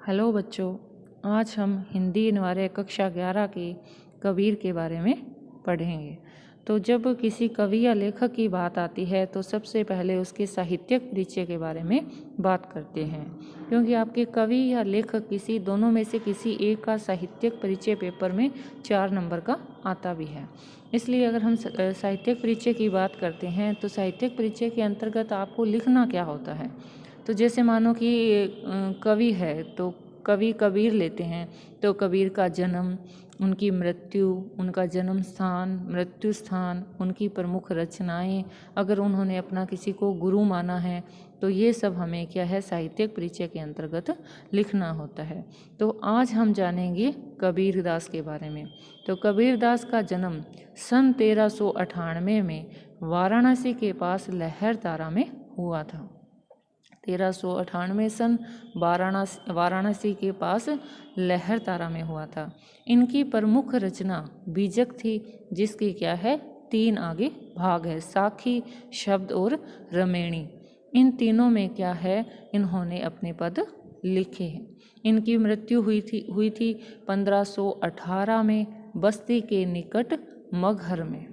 Hello बच्चों, आज हम हिंदी अनिवार्य कक्षा 11 के कबीर के बारे में पढ़ेंगे। तो जब किसी कवि या लेखक की बात आती है तो सबसे पहले उसके साहित्यिक परिचय के बारे में बात करते हैं, क्योंकि आपके कवि या लेखक किसी दोनों में से किसी एक का साहित्यिक परिचय पेपर में 4 नंबर का आता भी है। इसलिए अगर हम साहित्यिक परिचय की बात करते हैं तो साहित्यिक परिचय के अंतर्गत आपको लिखना क्या होता है। तो जैसे मानो कि कवि है तो कवि कबीर लेते हैं, तो कबीर का जन्म, उनकी मृत्यु, उनका जन्म स्थान, मृत्यु स्थान, उनकी प्रमुख रचनाएं, अगर उन्होंने अपना किसी को गुरु माना है तो ये सब हमें क्या है साहित्यिक परिचय के अंतर्गत लिखना होता है। तो आज हम जानेंगे कबीरदास के बारे में। तो कबीरदास का जन्म सन 1398 में वाराणसी के पास लहरतारा में हुआ था। 1398 सन वाराणसी के पास लहरतारा में हुआ था। इनकी प्रमुख रचना बीजक थी, जिसकी क्या है 3 आगे भाग है, साखी, शब्द और रमेणी। इन तीनों में क्या है इन्होंने अपने पद लिखे हैं। इनकी मृत्यु हुई थी 1518 में बस्ती के निकट मगहर में।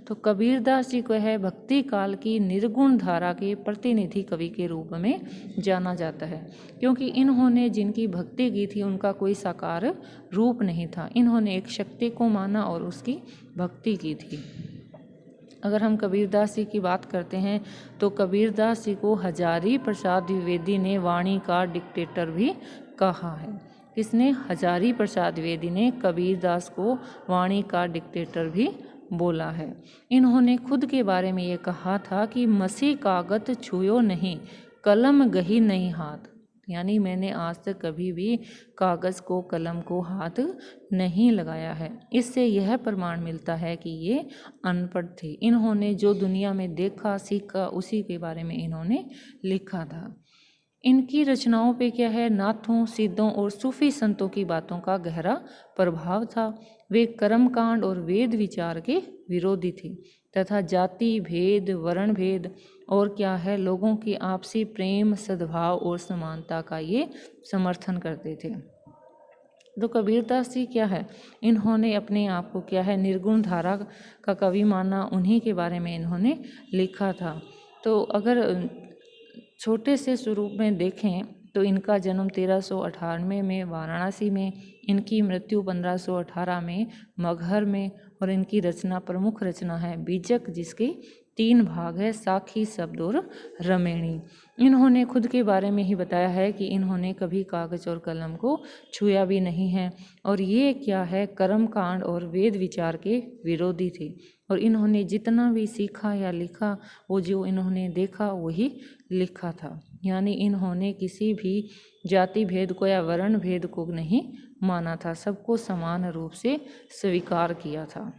तो कबीरदास जी को है भक्ति काल की निर्गुण धारा के प्रतिनिधि कवि के रूप में जाना जाता है, क्योंकि इन्होंने जिनकी भक्ति की थी उनका कोई साकार रूप नहीं था। इन्होंने एक शक्ति को माना और उसकी भक्ति की थी। अगर हम कबीरदास जी की बात करते हैं तो कबीरदास जी को हजारी प्रसाद द्विवेदी ने वाणी का डिक्टेटर भी कहा है। किसने? हजारी प्रसाद द्विवेदी ने कबीरदास को वाणी का डिक्टेटर भी बोला है। इन्होंने खुद के बारे में ये कहा था कि मसी कागत छुयो नहीं, कलम गही नहीं हाथ, यानी मैंने आज तक कभी भी कागज़ को, कलम को हाथ नहीं लगाया है। इससे यह प्रमाण मिलता है कि ये अनपढ़ थे। इन्होंने जो दुनिया में देखा सीखा उसी के बारे में इन्होंने लिखा था। इनकी रचनाओं पे क्या है नाथों, सिद्धों और सूफी संतों की बातों का गहरा प्रभाव था। वे कर्मकांड और वेद विचार के विरोधी थे तथा जाति भेद, वर्ण भेद और क्या है लोगों की आपसी प्रेम, सद्भाव और समानता का ये समर्थन करते थे। तो कबीरदास जी क्या है इन्होंने अपने आप को क्या है निर्गुण धारा का कवि माना, उन्हीं के बारे में इन्होंने लिखा था। तो अगर छोटे से स्वरूप में देखें तो इनका जन्म 1398 में वाराणसी में, इनकी मृत्यु 1518 में मगहर में, और इनकी रचना प्रमुख रचना है बीजक, जिसके 3 भाग है, साखी, शब्द और रमेणी। इन्होंने खुद के बारे में ही बताया है कि इन्होंने कभी कागज और कलम को छुआ भी नहीं है, और ये क्या है कर्मकांड और वेद विचार के विरोधी थे। और इन्होंने जितना भी सीखा या लिखा वो जो इन्होंने देखा वही लिखा था, यानी इन्होंने किसी भी जाति भेद को या वर्ण भेद को नहीं माना था, सबको समान रूप से स्वीकार किया था।